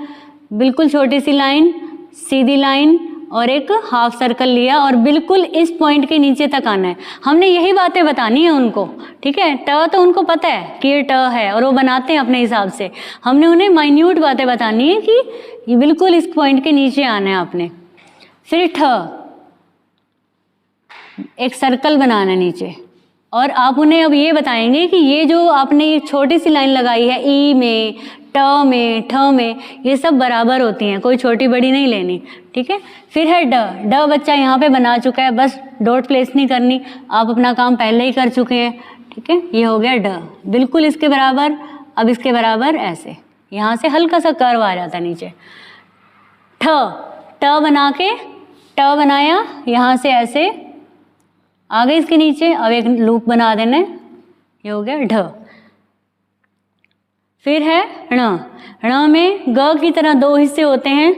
बिल्कुल छोटी सी लाइन, सीधी लाइन और एक हाफ सर्कल लिया और बिल्कुल इस पॉइंट के नीचे तक आना है। हमने यही बातें बतानी है उनको। ठीक है, ट तो उनको पता है कि ये ट है और वो बनाते हैं अपने हिसाब से। हमने उन्हें माइन्यूट बातें बतानी है कि ये बिल्कुल इस पॉइंट के नीचे आना है आपने। फिर ठ, एक सर्कल बनाना है नीचे, और आप उन्हें अब ये बताएंगे कि ये जो आपने ये छोटी सी लाइन लगाई है ई में, ट में, ठ में, ये सब बराबर होती हैं, कोई छोटी बड़ी नहीं लेनी। ठीक है, फिर है ड। ड बच्चा यहाँ पे बना चुका है, बस डॉट प्लेस नहीं करनी, आप अपना काम पहले ही कर चुके हैं। ठीक है, ये हो गया ड, बिल्कुल इसके बराबर। अब इसके बराबर ऐसे, यहाँ से हल्का सा कर्व आ जाता है नीचे। ठ, ट बना के, ट बनाया यहाँ से ऐसे आ गए इसके नीचे। अब एक लूप बना देना है, ये हो गया ढ। फिर है ण। ण में ग की तरह दो हिस्से होते हैं,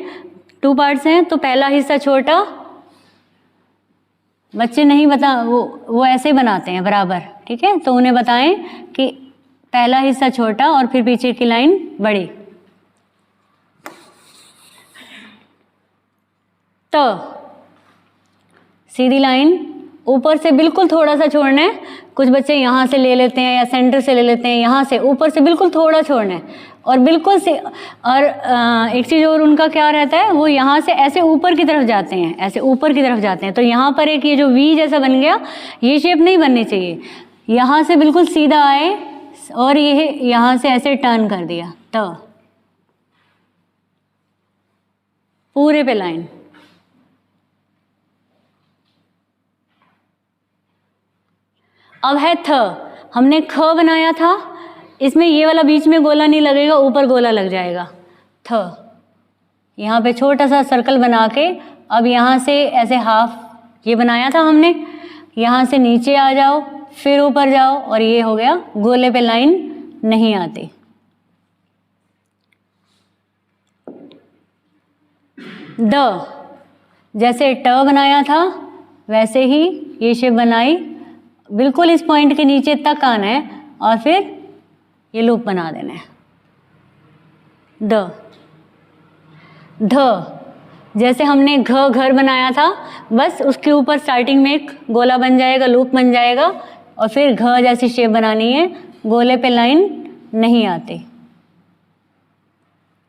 टू पार्ट्स हैं। तो पहला हिस्सा छोटा, बच्चे नहीं बता, वो ऐसे बनाते हैं बराबर। ठीक है, तो उन्हें बताएं कि पहला हिस्सा छोटा और फिर पीछे की लाइन बड़ी। त, सीधी लाइन, ऊपर से बिल्कुल थोड़ा सा छोड़ना है। कुछ बच्चे यहाँ से ले लेते हैं या सेंटर से ले लेते हैं, यहाँ से ऊपर से बिल्कुल थोड़ा छोड़ना है और बिल्कुल से। और एक चीज़ और उनका क्या रहता है, वो यहाँ से ऐसे ऊपर की तरफ जाते हैं, ऐसे ऊपर की तरफ जाते हैं। तो यहाँ पर एक ये जो वी जैसा बन गया, ये शेप नहीं बननी चाहिए। यहाँ से बिल्कुल सीधा आए और ये यहाँ से ऐसे टर्न कर दिया, तो पूरे पे लाइन। अब है थ। हमने ख बनाया था, इसमें ये वाला बीच में गोला नहीं लगेगा, ऊपर गोला लग जाएगा। थ, यहाँ पे छोटा सा सर्कल बना के, अब यहाँ से ऐसे हाफ ये बनाया था हमने, यहाँ से नीचे आ जाओ, फिर ऊपर जाओ, और ये हो गया गोले पे लाइन नहीं आती। द, जैसे ट बनाया था वैसे ही ये शेप बनाई, बिल्कुल इस पॉइंट के नीचे तक आना है और फिर ये लूप बना देना है। द, ध, जैसे हमने घ घर बनाया था, बस उसके ऊपर स्टार्टिंग में एक गोला बन जाएगा, लूप बन जाएगा, और फिर घ जैसी शेप बनानी है, गोले पे लाइन नहीं आती।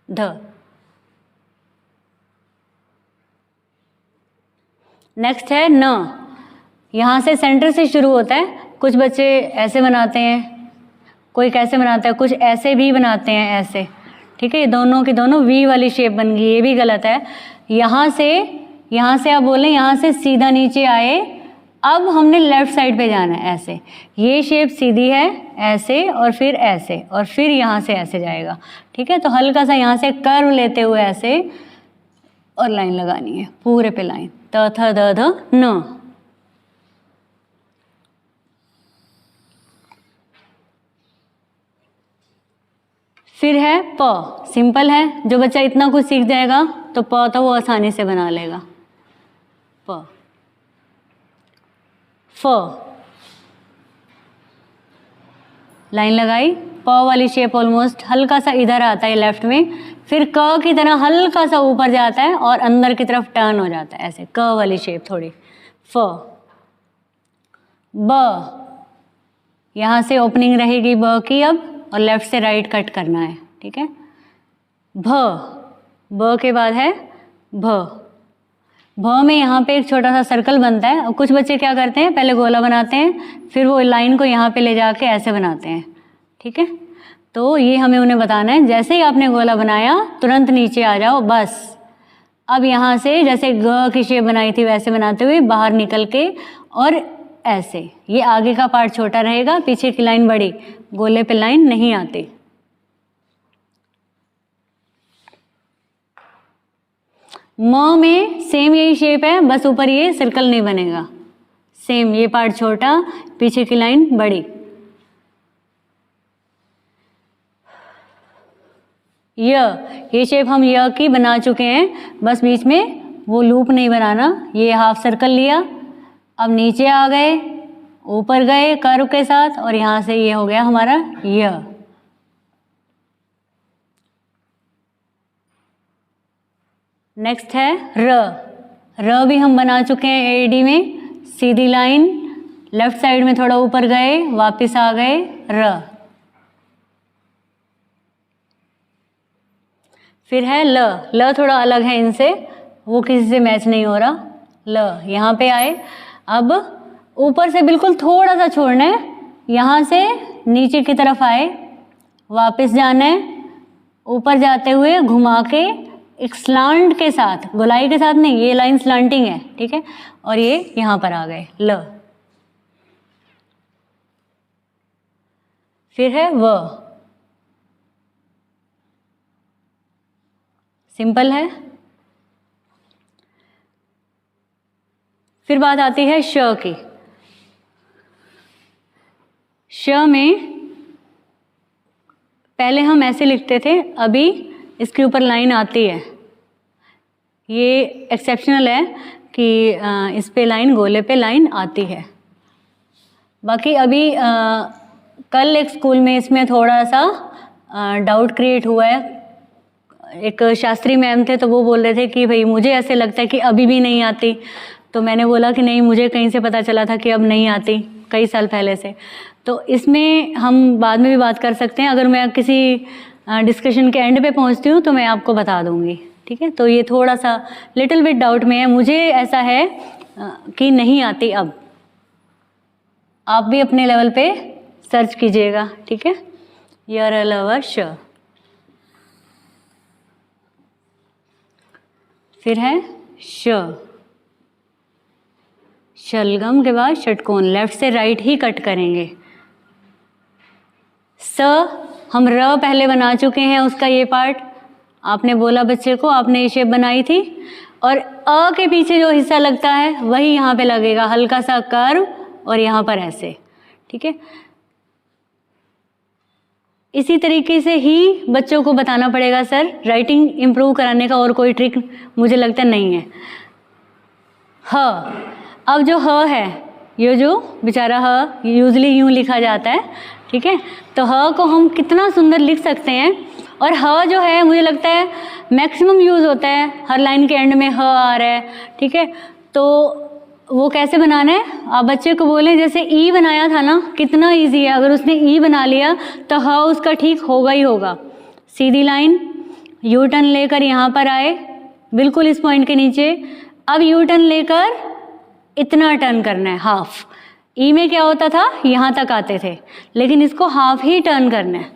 ध। नेक्स्ट है न। यहाँ से सेंटर से शुरू होता है। कुछ बच्चे ऐसे बनाते हैं, कोई कैसे बनाता है, कुछ ऐसे भी बनाते हैं, ऐसे। ठीक है, ये दोनों की दोनों वी वाली शेप बन गई, ये भी गलत है। यहाँ से आप बोलें, यहाँ से सीधा नीचे आए, अब हमने लेफ्ट साइड पे जाना है, ऐसे। ये शेप सीधी है, ऐसे, और फिर ऐसे, और फिर यहाँ से ऐसे जाएगा। ठीक है, तो हल्का सा यहाँ से कर्व लेते हुए ऐसे, और लाइन लगानी है पूरे पे लाइन, त थ द ध न। फिर है प, सिंपल है, जो बच्चा इतना कुछ सीख जाएगा तो प तो वो आसानी से बना लेगा। प, फ, लाइन लगाई, प वाली शेप ऑलमोस्ट हल्का सा इधर आता है लेफ्ट में, फिर क की तरह हल्का सा ऊपर जाता है और अंदर की तरफ टर्न हो जाता है, ऐसे क वाली शेप थोड़ी। फ, ब, यहाँ से ओपनिंग रहेगी ब की अब, और लेफ्ट से राइट कट करना है, ठीक है। भ, ब के बाद है भ, भ में यहाँ पे एक छोटा सा सर्कल बनता है, और कुछ बच्चे क्या करते हैं, पहले गोला बनाते हैं, फिर वो लाइन को यहाँ पे ले जाके ऐसे बनाते हैं, ठीक है। तो ये हमें उन्हें बताना है, जैसे ही आपने गोला बनाया तुरंत नीचे आ जाओ बस। अब यहाँ से जैसे ग की शेप बनाई थी वैसे बनाते हुए बाहर निकल के, और ऐसे, ये आगे का पार्ट छोटा रहेगा, पीछे की लाइन बड़ी, गोले पे लाइन नहीं आती। म में सेम यही शेप है, बस ऊपर ये सर्कल नहीं बनेगा, सेम ये पार्ट छोटा, पीछे की लाइन बड़ी। ये शेप हम य की बना चुके हैं, बस बीच में वो लूप नहीं बनाना। ये हाफ सर्कल लिया, अब नीचे आ गए, ऊपर गए कर्व के साथ, और यहाँ से ये हो गया हमारा य। नेक्स्ट है र, र भी हम बना चुके हैं एडी में, सीधी लाइन, लेफ्ट साइड में थोड़ा ऊपर गए, वापस आ गए, र। फिर है ल, ल थोड़ा अलग है इनसे, वो किसी से मैच नहीं हो रहा। ल यहाँ पे आए, अब ऊपर से बिल्कुल थोड़ा सा छोड़ना है, यहाँ से नीचे की तरफ आए, वापस जाना है, ऊपर जाते हुए घुमा के एक स्लांट के साथ, गोलाई के साथ नहीं, ये लाइन स्लांटिंग है, ठीक है, और ये यहाँ पर आ गए ल। फिर है व, सिंपल है। फिर बात आती है श की। श में पहले हम ऐसे लिखते थे, अभी इसके ऊपर लाइन आती है, ये एक्सेप्शनल है कि इस पे लाइन, गोले पे लाइन आती है। बाकी अभी कल एक स्कूल में इसमें थोड़ा सा डाउट क्रिएट हुआ है। एक शास्त्री मैम थे, तो वो बोल रहे थे कि भाई मुझे ऐसे लगता है कि अभी भी नहीं आती, तो मैंने बोला कि नहीं, मुझे कहीं से पता चला था कि अब नहीं आती, कई साल पहले से। तो इसमें हम बाद में भी बात कर सकते हैं, अगर मैं किसी डिस्कशन के एंड पे पहुंचती हूँ तो मैं आपको बता दूंगी, ठीक है। तो ये थोड़ा सा लिटिल बिट डाउट में है, मुझे ऐसा है कि नहीं आती अब। आप भी अपने लेवल पे सर्च कीजिएगा, ठीक है। यर लवर श। फिर है श, शलगम के बाद षटकोण, लेफ्ट से राइट ही कट करेंगे। स, हम र पहले बना चुके हैं, उसका ये पार्ट आपने बोला बच्चे को, आपने ये शेप बनाई थी, और अ के पीछे जो हिस्सा लगता है वही यहाँ पे लगेगा, हल्का सा कर्व, और यहाँ पर ऐसे, ठीक है। इसी तरीके से ही बच्चों को बताना पड़ेगा। सर, राइटिंग इम्प्रूव कराने का और कोई ट्रिक मुझे लगता नहीं है। ह, अब जो ह है, ये जो बेचारा ह यूजली यूँ लिखा जाता है, ठीक है, तो ह को हम कितना सुंदर लिख सकते हैं। और ह जो है मुझे लगता है मैक्सिमम यूज़ होता है, हर लाइन के एंड में ह आ रहा है, ठीक है। तो वो कैसे बनाना है, आप बच्चे को बोलें जैसे ई बनाया था ना, कितना इजी है, अगर उसने ई बना लिया तो ह उसका ठीक होगा ही होगा। सीधी लाइन, यू टर्न लेकर यहाँ पर आए, बिल्कुल इस पॉइंट के नीचे। अब यू टर्न लेकर इतना टर्न करना है, हाफ। ई में क्या होता था, यहाँ तक आते थे, लेकिन इसको हाफ ही टर्न करना है,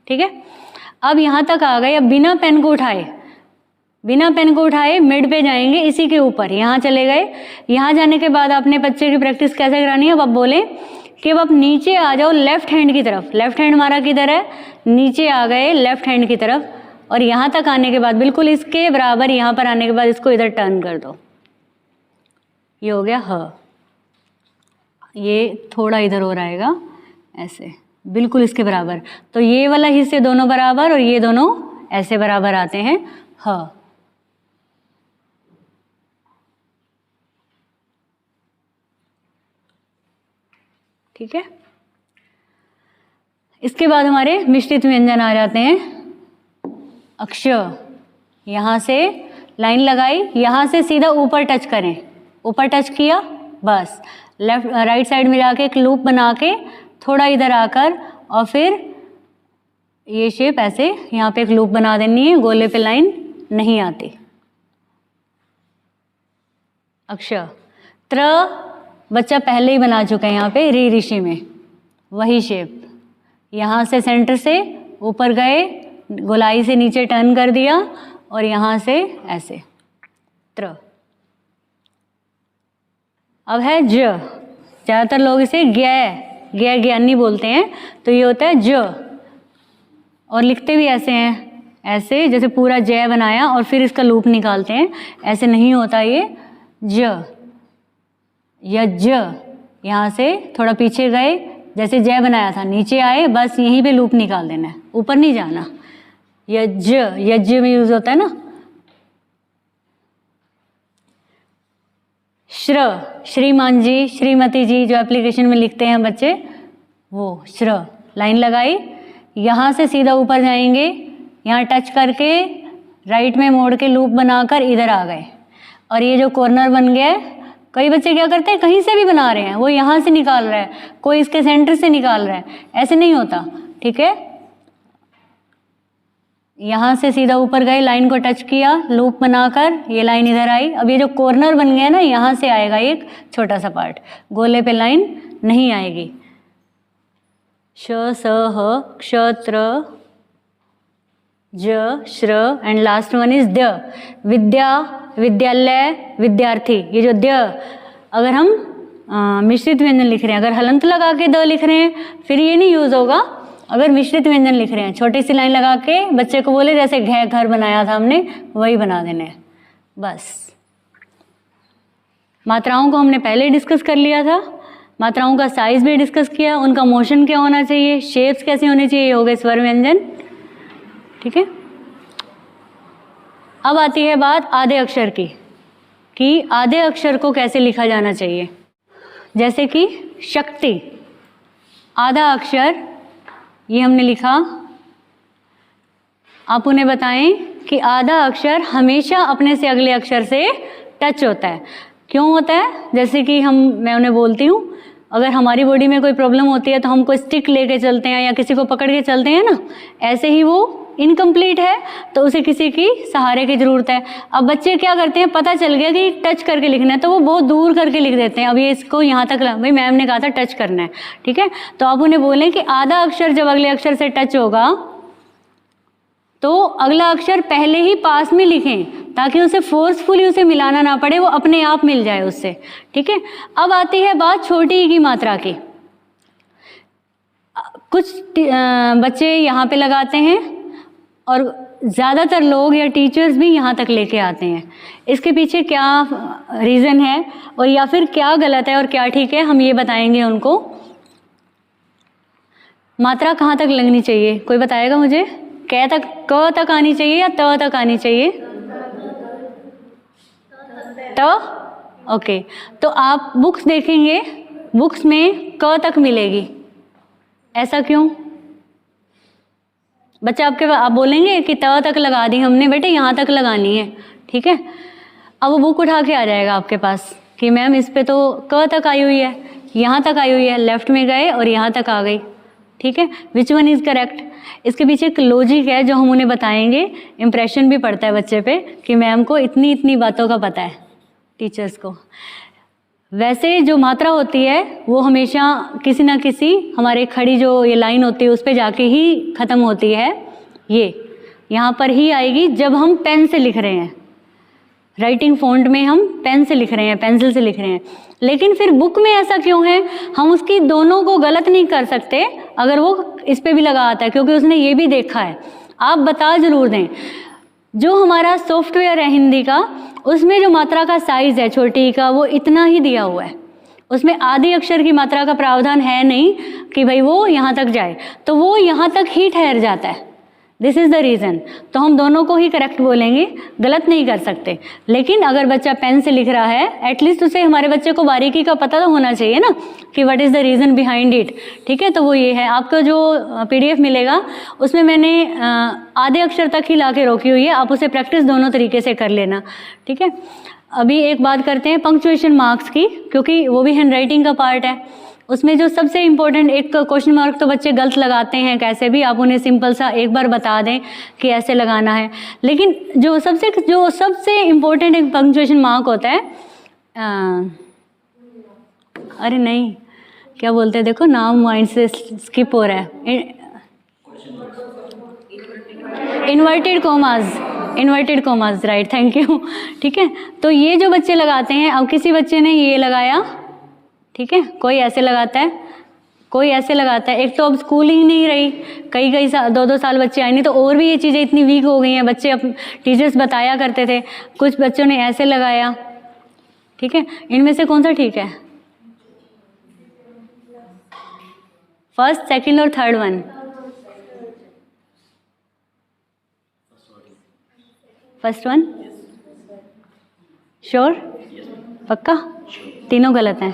ठीक है। अब यहाँ तक आ गए, अब बिना पेन को उठाए, बिना पेन को उठाए मिड पे जाएंगे, इसी के ऊपर यहाँ चले गए। यहाँ जाने के बाद आपने बच्चे की प्रैक्टिस कैसे करानी है, अब आप बोले कि अब आप नीचे आ जाओ लेफ्ट हैंड की तरफ। लेफ्ट हैंड हमारा किधर है, नीचे आ गए लेफ्ट हैंड की तरफ, और यहाँ तक आने के बाद बिल्कुल इसके बराबर, यहाँ पर आने के बाद इसको इधर टर्न कर दो। ये हो गया ह, ये थोड़ा इधर हो रहेगा ऐसे, बिल्कुल इसके बराबर। तो ये वाला हिस्से दोनों बराबर और ये दोनों ऐसे बराबर आते हैं, ह। ठीक है। इसके बाद हमारे मिश्रित व्यंजन आ जाते हैं। अक्ष, यहाँ से लाइन लगाई, यहाँ से सीधा ऊपर टच करें, ऊपर टच किया, बस लेफ्ट राइट साइड में जाके एक लूप बना के थोड़ा इधर आकर और फिर ये शेप ऐसे यहाँ पे एक लूप बना देनी है, गोले पे लाइन नहीं आती। अक्षर त्र बच्चा पहले ही बना चुका है यहाँ पे री ऋषि में, वही शेप। यहाँ से सेंटर से ऊपर गए, गोलाई से नीचे टर्न कर दिया और यहाँ से ऐसे त्र। अब है ज, ज़्यादातर लोग इसे ज्ञ ज्ञानी बोलते हैं, तो ये होता है ज, और लिखते भी ऐसे हैं, ऐसे जैसे पूरा जय बनाया और फिर इसका लूप निकालते हैं, ऐसे नहीं होता ये ज या ज। यहाँ से थोड़ा पीछे गए, जैसे जय बनाया था नीचे आए, बस यहीं पे लूप निकाल देना है, ऊपर नहीं जाना। यज्ञ में यूज होता है ना। श्रीमान जी, श्रीमती जी जो एप्लीकेशन में लिखते हैं बच्चे, वो लाइन लगाई, यहाँ से सीधा ऊपर जाएंगे, यहाँ टच करके राइट में मोड़ के लूप बनाकर इधर आ गए, और ये जो कॉर्नर बन गया है, कई बच्चे क्या करते हैं कहीं से भी बना रहे हैं, वो यहाँ से निकाल रहा है, कोई इसके सेंटर से निकाल रहा है, ऐसे नहीं होता, ठीक है। यहाँ से सीधा ऊपर गए, लाइन को टच किया, लूप बनाकर ये लाइन इधर आई। अब ये जो कॉर्नर बन गया ना, यहाँ से आएगा एक छोटा सा पार्ट, गोले पे लाइन नहीं आएगी। श स ह क्षत्र ज श्र and last one is the. विद्या, विद्यालय, विद्यार्थी, ये जो द, अगर हम मिश्रित व्यंजन लिख रहे हैं, अगर हलंत लगा के द लिख रहे हैं फिर ये नहीं यूज होगा। अगर मिश्रित व्यंजन लिख रहे हैं, छोटी सी लाइन लगा के बच्चे को बोले जैसे घर बनाया था हमने, वही बना देने हैं बस। मात्राओं को हमने पहले डिस्कस कर लिया था, मात्राओं का साइज भी डिस्कस किया, उनका मोशन क्या होना चाहिए, शेप्स कैसे होने चाहिए, ये हो गए स्वर व्यंजन, ठीक है। अब आती है बात आधे अक्षर की, कि आधे अक्षर को कैसे लिखा जाना चाहिए। जैसे कि शक्ति, आधा अक्षर ये हमने लिखा, आप उन्हें बताएं कि आधा अक्षर हमेशा अपने से अगले अक्षर से टच होता है। क्यों होता है? जैसे कि मैं उन्हें बोलती हूँ, अगर हमारी बॉडी में कोई प्रॉब्लम होती है तो हम कोई स्टिक लेके चलते हैं या किसी को पकड़ के चलते हैं ना, ऐसे ही वो इनकम्प्लीट है तो उसे किसी की सहारे की ज़रूरत है। अब बच्चे क्या करते हैं, पता चल गया कि टच करके लिखना है तो वो बहुत दूर करके लिख देते हैं। अब ये इसको यहाँ तक, भाई मैम ने कहा था टच करना है, ठीक है, तो आप उन्हें बोलें कि आधा अक्षर जब अगले अक्षर से टच होगा तो अगला अक्षर पहले ही पास में लिखें, ताकि उसे फोर्सफुली उसे मिलाना ना पड़े, वो अपने आप मिल जाए उससे, ठीक है। अब आती है बात छोटी ई की मात्रा की। कुछ बच्चे यहाँ पे लगाते हैं और ज़्यादातर लोग या टीचर्स भी यहाँ तक लेके आते हैं। इसके पीछे क्या रीज़न है और या फिर क्या गलत है और क्या ठीक है, हम ये बताएंगे उनको। मात्रा कहाँ तक लगनी चाहिए, कोई बताएगा मुझे? क तक आनी चाहिए या त तक आनी चाहिए? त, ओके। तो आप बुक्स देखेंगे, बुक्स में क तक मिलेगी, ऐसा क्यों? बच्चा आप बोलेंगे कि त तक लगा दी हमने, बेटे यहाँ तक लगानी है, ठीक है। अब वो बुक उठा के आ जाएगा आपके पास कि मैम इस पे तो क तक आई हुई है, यहाँ तक आई हुई है, लेफ्ट में गए और यहाँ तक आ गई, ठीक है। Which one is correct? इसके पीछे एक लॉजिक है जो हम उन्हें बताएंगे। इम्प्रेशन भी पड़ता है बच्चे पे कि मैम को इतनी इतनी बातों का पता है, टीचर्स को। वैसे जो मात्रा होती है वो हमेशा किसी ना किसी हमारे खड़ी जो ये लाइन होती है उस पर जाके ही ख़त्म होती है। ये यहाँ पर ही आएगी जब हम पेन से लिख रहे हैं, राइटिंग फ़ॉन्ट में हम पेन से लिख रहे हैं, पेंसिल से लिख रहे हैं। लेकिन फिर बुक में ऐसा क्यों है? हम उसकी दोनों को गलत नहीं कर सकते अगर वो इस पे भी लगा आता है, क्योंकि उसने ये भी देखा है। आप बता ज़रूर दें, जो हमारा सॉफ्टवेयर है हिंदी का, उसमें जो मात्रा का साइज़ है छोटी ई का, वो इतना ही दिया हुआ है। उसमें आधे अक्षर की मात्रा का प्रावधान है नहीं कि भाई वो यहाँ तक जाए, तो वो यहाँ तक ही ठहर जाता है। This is the reason. तो हम दोनों को ही करेक्ट बोलेंगे, गलत नहीं कर सकते। लेकिन अगर बच्चा पेन से लिख रहा है, एटलीस्ट उसे, हमारे बच्चे को बारीकी का पता तो होना चाहिए ना कि what is the reason behind it. ठीक है, तो वो ये है। आपका जो PDF मिलेगा उसमें मैंने आधे अक्षर तक ही ला के रोकी हुई है, आप उसे प्रैक्टिस दोनों तरीके से कर लेना। ठीक है, अभी एक बात करते हैं पंक्चुएशन मार्क्स की, क्योंकि वो भी हैंड राइटिंग का पार्ट है। उसमें जो सबसे इम्पोर्टेंट, एक क्वेश्चन मार्क तो बच्चे गलत लगाते हैं कैसे भी, आप उन्हें सिंपल सा एक बार बता दें कि ऐसे लगाना है। लेकिन जो सबसे इम्पोर्टेंट एक पंक्चुएशन मार्क होता है, अरे नहीं, क्या बोलते हैं, देखो नाम माइंड से स्किप हो रहा है, inverted commas, right, thank you. ठीक है, तो ये जो बच्चे लगाते हैं, अब किसी बच्चे ने ये लगाया, ठीक है, कोई ऐसे लगाता है, कोई ऐसे लगाता है। एक तो अब स्कूलिंग नहीं रही, कई साल, 2-2 साल बच्चे आए नहीं, तो और भी ये चीज़ें इतनी वीक हो गई हैं। बच्चे अब, टीचर्स बताया करते थे, कुछ बच्चों ने ऐसे लगाया। ठीक है, इनमें से कौन सा ठीक है? फर्स्ट, सेकंड और third one? First one sure? पक्का? तीनों गलत हैं,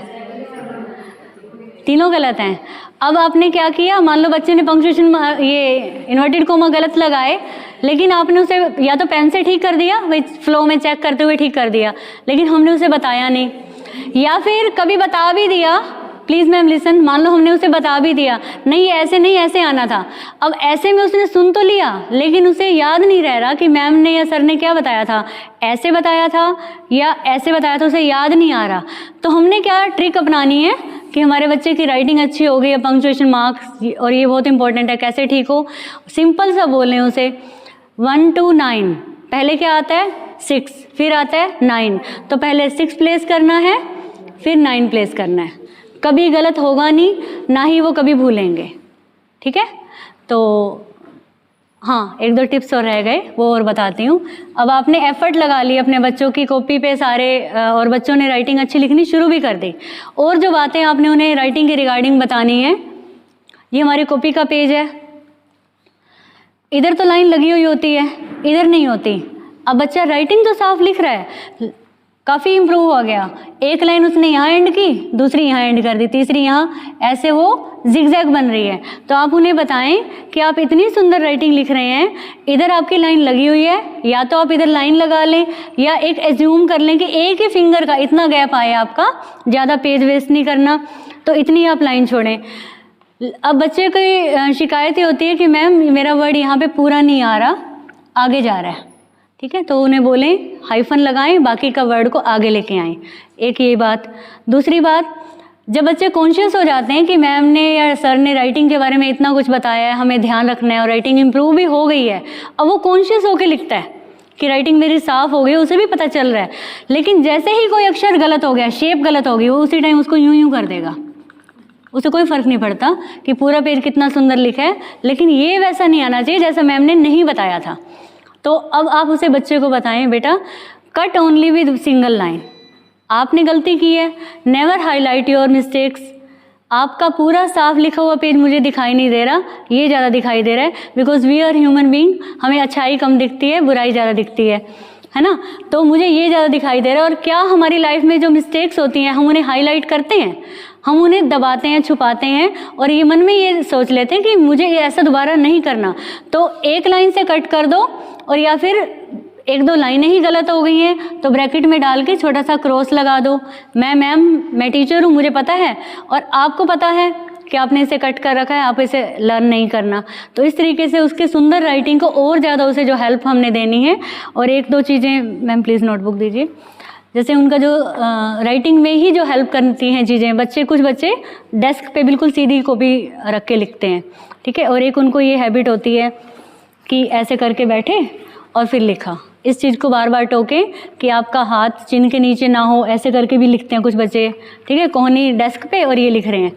तीनों गलत हैं। अब आपने क्या किया, मान लो बच्चे ने पंक्चुएशन ये इन्वर्टेड कोमा गलत लगाए, लेकिन आपने उसे या तो पेन से ठीक कर दिया, वही फ्लो में चेक करते हुए ठीक कर दिया, लेकिन हमने उसे बताया नहीं, या फिर कभी बता भी दिया, प्लीज़ मैम लिसन, मान लो हमने उसे बता भी दिया, नहीं ऐसे नहीं, ऐसे आना था। अब ऐसे में उसने सुन तो लिया, लेकिन उसे याद नहीं रह रहा कि मैम ने या सर ने क्या बताया था, ऐसे बताया था या ऐसे बताया था, उसे याद नहीं आ रहा। तो हमने क्या ट्रिक अपनानी है कि हमारे बच्चे की राइटिंग अच्छी हो गई है, पंक्चुएशन मार्क्स, और ये बहुत इंपॉर्टेंट है, कैसे ठीक हो, सिंपल सा बोलें उसे, 1 to 9, पहले क्या आता है 6, फिर आता है 9, तो पहले 6 प्लेस करना है, फिर 9 प्लेस करना है। कभी गलत होगा नहीं, ना ही वो कभी भूलेंगे। ठीक है, तो हाँ, 1-2 टिप्स और रह गए, वो और बताती हूँ। अब आपने एफर्ट लगा ली अपने बच्चों की कॉपी पे सारे, और बच्चों ने राइटिंग अच्छी लिखनी शुरू भी कर दी, और जो बातें आपने उन्हें राइटिंग के रिगार्डिंग बतानी है, ये हमारी कॉपी का पेज है, इधर तो लाइन लगी हुई होती है, इधर नहीं होती। अब बच्चा राइटिंग तो साफ लिख रहा है, काफ़ी इम्प्रूव हो गया, एक लाइन उसने यहाँ एंड की, दूसरी यहाँ एंड कर दी, तीसरी यहाँ, ऐसे वो जिगजैग बन रही है। तो आप उन्हें बताएं कि आप इतनी सुंदर राइटिंग लिख रहे हैं, इधर आपकी लाइन लगी हुई है, या तो आप इधर लाइन लगा लें, या एक एज्यूम कर लें कि एक ही फिंगर का इतना गैप आए आपका, ज़्यादा पेज वेस्ट नहीं करना, तो इतनी आप लाइन छोड़ें। अब बच्चे की शिकायतें होती है कि मैम मेरा वर्ड यहाँ पे पूरा नहीं आ रहा, आगे जा रहा है। ठीक है, तो उन्हें बोलें हाइफन लगाएं, बाकी का वर्ड को आगे लेके आएं, एक ये बात। दूसरी बात, जब बच्चे कॉन्शियस हो जाते हैं कि मैम ने या सर ने राइटिंग के बारे में इतना कुछ बताया है, हमें ध्यान रखना है, और राइटिंग इम्प्रूव भी हो गई है, अब वो कॉन्शियस होकर लिखता है कि राइटिंग मेरी साफ़ हो गई, उसे भी पता चल रहा है। लेकिन जैसे ही कोई अक्षर गलत हो गया, शेप गलत हो गई, वो उसी टाइम उसको यूं कर देगा, उसे कोई फ़र्क नहीं पड़ता कि पूरा पेज कितना सुंदर लिखा है, लेकिन ये वैसा नहीं आना चाहिए जैसा मैम ने नहीं बताया था। तो अब आप उसे बच्चे को बताएं, बेटा cut only with single line, आपने गलती की है, नेवर हाईलाइट योर मिस्टेक्स, आपका पूरा साफ लिखा हुआ पेज मुझे दिखाई नहीं दे रहा, ये ज़्यादा दिखाई दे रहा है, because we are human being, हमें अच्छाई कम दिखती है, बुराई ज़्यादा दिखती है ना, तो मुझे ये ज़्यादा दिखाई दे रहा है। और क्या हमारी लाइफ में जो मिस्टेक्स होती हैं हम उन्हें हाईलाइट करते हैं, हम उन्हें दबाते हैं, छुपाते हैं, और ये मन में ये सोच लेते हैं कि मुझे ये ऐसा दोबारा नहीं करना, तो एक लाइन से कट कर दो, और या फिर 1-2 लाइनें ही गलत हो गई हैं तो ब्रैकेट में डाल के छोटा सा क्रॉस लगा दो, मैं टीचर हूँ, मुझे पता है, और आपको पता है कि आपने इसे कट कर रखा है, आप इसे लर्न नहीं करना। तो इस तरीके से उसके सुंदर राइटिंग को और ज़्यादा उसे जो हेल्प हमने देनी है। और 1-2 चीज़ें, मैम प्लीज़ नोटबुक दीजिए, जैसे उनका जो राइटिंग में ही जो हेल्प करती हैं चीज़ें, कुछ बच्चे डेस्क पे बिल्कुल सीधी कॉपी रख के लिखते हैं, ठीक है, और एक उनको ये हैबिट होती है कि ऐसे करके बैठे और फिर लिखा, इस चीज़ को बार बार टोकें कि आपका हाथ चिन्ह के नीचे ना हो, ऐसे करके भी लिखते हैं कुछ बच्चे, ठीक है, कोहनी डेस्क पे और ये लिख रहे हैं,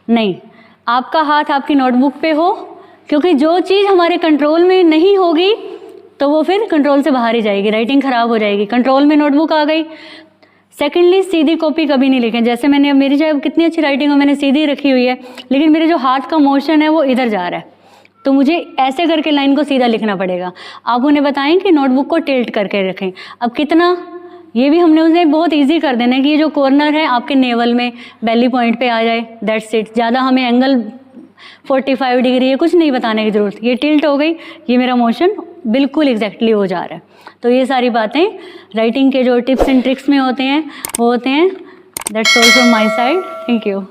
नहीं, आपका हाथ आपकी नोटबुक पे हो, क्योंकि जो चीज़ हमारे कंट्रोल में नहीं होगी तो वो फिर कंट्रोल से बाहर ही जाएगी, राइटिंग ख़राब हो जाएगी। कंट्रोल में नोटबुक आ गई। सेकेंडली, सीधी कॉपी कभी नहीं लिखें। जैसे मैंने, अब मेरी चाहे कितनी अच्छी राइटिंग हो, मैंने सीधी रखी हुई है, लेकिन मेरे जो हाथ का मोशन है वो इधर जा रहा है, तो मुझे ऐसे करके लाइन को सीधा लिखना पड़ेगा। आप उन्हें बताएं कि नोटबुक को टिल्ट करके रखें। अब कितना, ये भी हमने उन्हें बहुत इजी कर देना है कि ये जो कॉर्नर है आपके नेवल में बेली पॉइंट पे आ जाए, दैट्स इट। ज़्यादा हमें एंगल 45 डिग्री है कुछ नहीं बताने की ज़रूरत। ये टिल्ट हो गई, ये मेरा मोशन बिल्कुल एग्जैक्टली हो जा रहा है। तो ये सारी बातें राइटिंग के जो टिप्स एंड ट्रिक्स में होते हैं वो होते हैं। That's all from my side, thank you.